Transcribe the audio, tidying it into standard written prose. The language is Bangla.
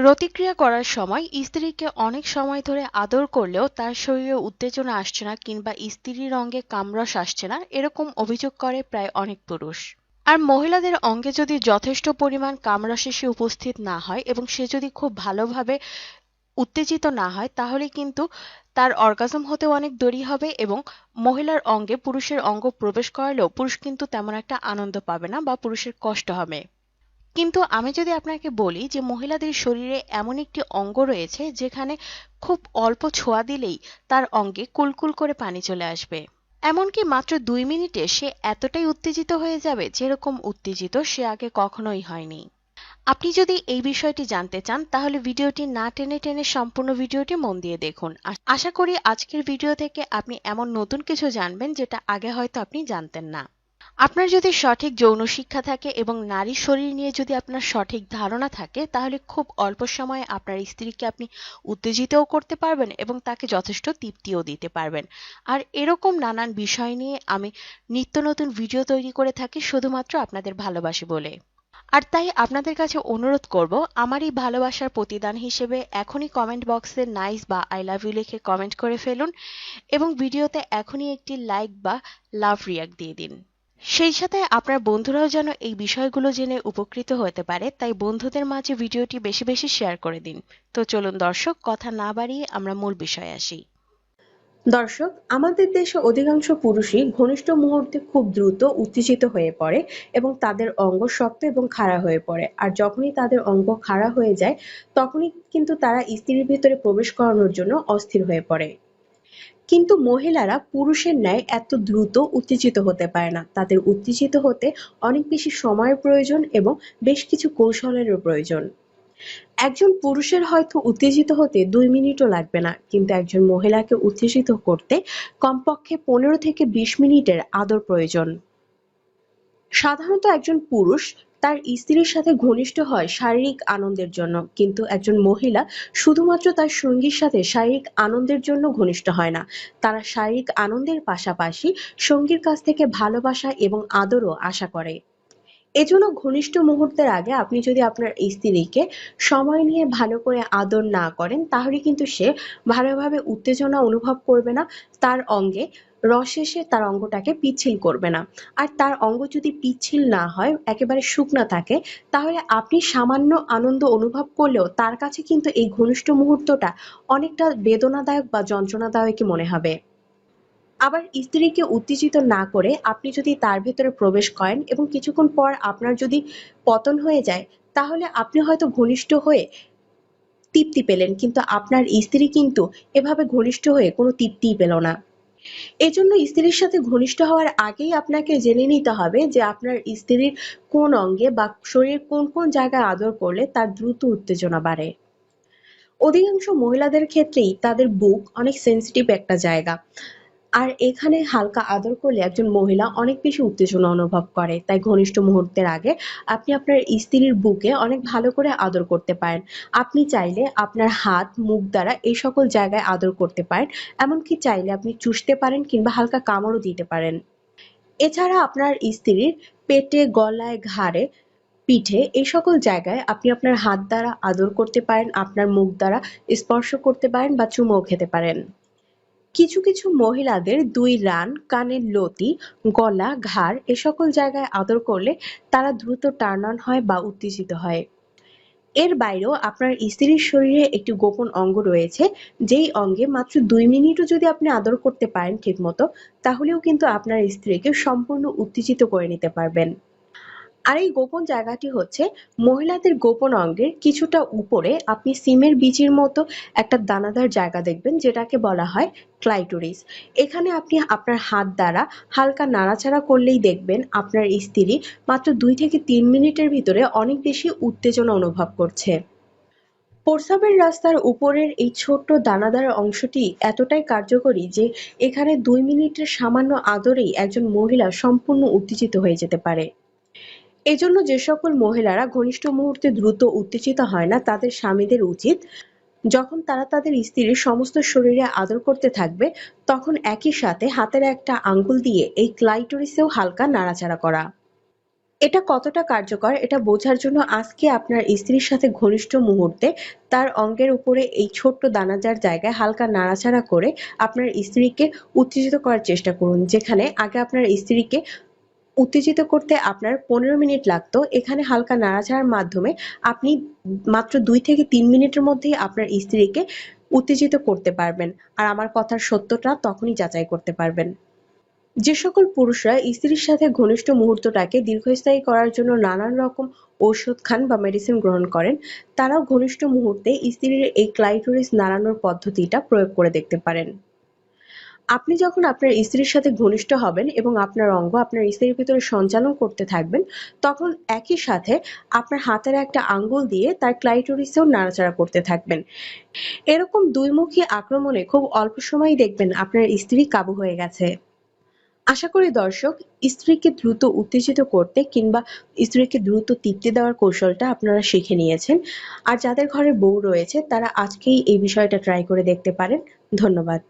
রতিক্রিয়া করার সময় স্ত্রীকে অনেক সময় ধরে আদর করলেও তার শরীরে উত্তেজনা আসছে না কিংবা স্ত্রীর অঙ্গে কামরস আসছে না, এরকম অভিযোগ করে প্রায় অনেক পুরুষ। আর মহিলাদের অঙ্গে যদি যথেষ্ট পরিমাণ কামরস এসে উপস্থিত না হয় এবং সে যদি খুব ভালোভাবে উত্তেজিত না হয়, তাহলে কিন্তু তার অর্গাজম হতে অনেক দেরি হবে এবং মহিলার অঙ্গে পুরুষের অঙ্গ প্রবেশ করালেও পুরুষ কিন্তু তেমন একটা আনন্দ পাবে না বা পুরুষের কষ্ট হবে। কিন্তু আমি যদি আপনাকে বলি যে মহিলাদের শরীরে এমন একটি অঙ্গ রয়েছে যেখানে খুব অল্প ছোঁয়া দিলেই তার অঙ্গে কুলকুল করে পানি চলে আসবে। এমনকি মাত্র 2 মিনিটে সে এতটাই উত্তেজিত হয়ে যাবে যেরকম উত্তেজিত সে আগে কখনোই হয়নি। আপনি যদি এই বিষয়টি জানতে চান তাহলে ভিডিওটি না টেনে টেনে সম্পূর্ণ ভিডিওটি মন দিয়ে দেখুন। আশা করি আজকের ভিডিও থেকে আপনি এমন নতুন কিছু জানবেন যেটা আগে হয়তো আপনি জানতেন না। আপনার যদি সঠিক যৌন শিক্ষা থাকে এবং নারী শরীর নিয়ে যদি আপনার সঠিক ধারণা থাকে, তাহলে খুব অল্প সময়ে আপনার স্ত্রীকে আপনি উত্তেজিতও করতে পারবেন এবং তাকে যথেষ্ট তৃপ্তিও দিতে পারবেন। আর এরকম নানান বিষয় নিয়ে আমি নিত্য নতুন ভিডিও তৈরি করে থাকি শুধুমাত্র আপনাদের ভালোবাসি বলে। আর তাই আপনাদের কাছে অনুরোধ করব, আমার এই ভালোবাসার প্রতিদান হিসেবে এখনই কমেন্ট বক্সে নাইস বা আই লাভ ইউ লিখে কমেন্ট করে ফেলুন এবং ভিডিওতে এখনই একটি লাইক বা লাভ রিয়াক্ট দিয়ে দিন। সেই সাথে আপনার বন্ধুরাও যেন এই বিষয়গুলো জেনে উপকৃত হতে পারে, তাই বন্ধুদের মাঝে ভিডিওটি বেশি বেশি শেয়ার করে দিন। তো চলুন দর্শক, কথা না বাড়িয়ে আমরা মূল বিষয়ে আসি। দর্শক, আমাদের দেশে অধিকাংশ পুরুষই ঘনিষ্ঠ মুহূর্তে খুব দ্রুত উত্তেজিত হয়ে পড়ে এবং তাদের অঙ্গ শক্ত এবং খাড়া হয়ে পড়ে। আর যখনই তাদের অঙ্গ খাড়া হয়ে যায়, তখনই কিন্তু তারা স্ত্রীর ভিতরে প্রবেশ করানোর জন্য অস্থির হয়ে পড়ে। কিন্তু মহিলারা পুরুষের ন্যায় এত দ্রুত উত্তেজিত হতে পারে না। তাদের উত্তেজিত হতে অনেক বেশি সময়ের প্রয়োজন এবং বেশ কিছু কৌশলেরও প্রয়োজন। একজন পুরুষের হয়তো উত্তেজিত হতে 2 মিনিটও লাগবে না, কিন্তু একজন মহিলাকে উত্তেজিত করতে কমপক্ষে 15 থেকে 20 মিনিটের আদর প্রয়োজন। সাধারণত একজন পুরুষ তার স্ত্রীর সাথে ঘনিষ্ঠ হয় শারীরিক আনন্দের জন্য, কিন্তু একজন মহিলা শুধুমাত্র তার সঙ্গীর সাথে শারীরিক আনন্দের জন্য ঘনিষ্ঠ হয় না। তারা শারীরিক আনন্দের পাশাপাশি সঙ্গীর কাছ থেকে ভালোবাসা এবং আদরও আশা করে। এজন্য ঘনিষ্ঠ মুহূর্তের আগে আপনি যদি আপনার স্ত্রীকে সময় নিয়ে ভালো করে আদর না করেন, তাহলে কিন্তু সে ভালোভাবে উত্তেজনা অনুভব করবে না। তার অঙ্গে রস এসে তার অঙ্গটাকে পিচ্ছিল করবে না। আর তার অঙ্গ যদি পিচ্ছিল না হয়, একেবারে শুকনা থাকে, তাহলে আপনি সামান্য আনন্দ অনুভব করলেও তার কাছে কিন্তু এই ঘনিষ্ঠ মুহূর্তটা অনেকটা বেদনাদায়ক বা যন্ত্রণাদায়কই মনে হবে। আবার স্ত্রীকে উত্তেজিত না করে আপনি যদি তার ভেতরে প্রবেশ করেন এবং কিছুক্ষণ পর আপনার যদি পতন হয়ে যায়, তাহলে আপনি হয়তো ঘনিষ্ঠ হয়ে তৃপ্তি পেলেন, কিন্তু আপনার স্ত্রী কিন্তু এভাবে ঘনিষ্ঠ হয়ে কোনো তৃপ্তিই পেল না। এজন্য স্ত্রীর সাথে ঘনিষ্ঠ হওয়ার আগেই আপনাকে জেনে নিতে হবে যে আপনার স্ত্রীর কোন অঙ্গে বা শরীরের কোন কোন জায়গায় আদর করলে তার দ্রুত উত্তেজনা বাড়ে। অধিকাংশ মহিলাদের ক্ষেত্রেই তাদের বুক অনেক সেনসিটিভ একটা জায়গা। আর এখানে হালকা আদর করলে একজন মহিলা অনেক বেশি উত্তেজনা অনুভব করে। তাই ঘনিষ্ঠ মুহূর্তের আগে আপনি আপনার স্ত্রীর বুকে অনেক ভালো করে আদর করতে পারেন। আপনি চাইলে আপনার হাত, মুখ দ্বারা এই সকল জায়গায় আদর করতে পারেন। এমনকি চাইলে আপনি চুষতে পারেন কিংবা হালকা কামড়ও দিতে পারেন। এছাড়া আপনার স্ত্রীর পেটে, গলায়, ঘাড়ে, পিঠে এই সকল জায়গায় আপনি আপনার হাত দ্বারা আদর করতে পারেন, আপনার মুখ দ্বারা স্পর্শ করতে পারেন বা চুমুও খেতে পারেন। কিছু কিছু মহিলাদের 2 রান, কানের লতি, গলা, ঘাড় এ সকল জায়গায় আদর করলে তারা দ্রুত টার্ন অন হয় বা উত্তেজিত হয়। এর বাইরেও আপনার স্ত্রীর শরীরে একটি গোপন অঙ্গ রয়েছে, যেই অঙ্গে মাত্র 2 মিনিটও যদি আপনি আদর করতে পারেন ঠিক মতো, তাহলেও কিন্তু আপনার স্ত্রীকে সম্পূর্ণ উত্তেজিত করে নিতে পারবেন। আর এই গোপন জায়গাটি হচ্ছে মহিলাদের গোপন অঙ্গের কিছুটা উপরে আপনি সিমের বিচির মতো একটা দানাদার জায়গা দেখবেন, যেটাকে বলা হয় ক্লাইটোরিস। এখানে আপনি আপনার হাত দ্বারা হালকা নাড়াচাড়া করলেই দেখবেন আপনার স্ত্রী মাত্র 2 থেকে 3 মিনিটের ভিতরে অনেক বেশি উত্তেজনা অনুভব করছে। প্রস্রাবের রাস্তার উপরের এই ছোট্ট দানাদার অংশটি এতটাই কার্যকরী যে এখানে 2 মিনিটের সামান্য আদরেই একজন মহিলা সম্পূর্ণ উত্তেজিত হয়ে যেতে পারে। এজন্য যে সকল মহিলারা ঘনিষ্ঠ মুহূর্তে দ্রুত উত্তেজিত হয় না, তাদের স্বামীদের উচিত যখন তারা তাদের স্ত্রীর সমস্ত শরীরে আদর করতে থাকবে, তখন একই সাথে হাতের একটা আঙ্গুল দিয়ে এই ক্লাইটোরিসেও হালকা নাড়াচাড়া করা। এটা কতটা কার্যকর এটা বোঝার জন্য আজকে আপনার স্ত্রীর সাথে ঘনিষ্ঠ মুহূর্তে তার অঙ্গের উপরে এই ছোট্ট দানাদার জায়গায় হালকা নাড়াচাড়া করে আপনার স্ত্রীকে উত্তেজিত করার চেষ্টা করুন। যেখানে আগে আপনার স্ত্রীকে উত্তেজিত করতে আপনার ১৫ মিনিট লাগতো, এখানে হালকা নাড়াচাড়ার মাধ্যমে আপনি মাত্র ২ থেকে ৩ মিনিটের মধ্যেই আপনার স্ত্রীকে উত্তেজিত করতে পারবেন। আর আমার কথার সত্যটা তখনই যাচাই করতে পারবেন। যে সকল পুরুষরা স্ত্রীর সাথে ঘনিষ্ঠ মুহূর্তটাকে দীর্ঘস্থায়ী করার জন্য নানান রকম ঔষধ খান বা মেডিসিন গ্রহণ করেন, তারাও ঘনিষ্ঠ মুহূর্তে স্ত্রীর এই ক্লাইটোরিস নাড়ানোর পদ্ধতিটা প্রয়োগ করে দেখতে পারেন। আপনি যখন আপনার স্ত্রীর সাথে ঘনিষ্ঠ হবেন এবং আপনার অঙ্গ আপনার স্ত্রীর ভিতরে সঞ্চালন করতে থাকবেন, তখন একই সাথে আপনার হাতের একটা আঙ্গুল দিয়ে তার ক্লাইটোরিসেও নাড়াচাড়া করতে থাকবেন। এরকম দুইমুখী আক্রমণে খুব অল্প সময়ই দেখবেন আপনার স্ত্রী কাবু হয়ে গেছে। আশা করি দর্শক, স্ত্রীকে দ্রুত উত্তেজিত করতে কিংবা স্ত্রীকে দ্রুত তৃপ্তি দেওয়ার কৌশলটা আপনারা শিখে নিয়েছেন। আর যাদের ঘরে বউ রয়েছে তারা আজকেই এই বিষয়টা ট্রাই করে দেখতে পারেন। ধন্যবাদ।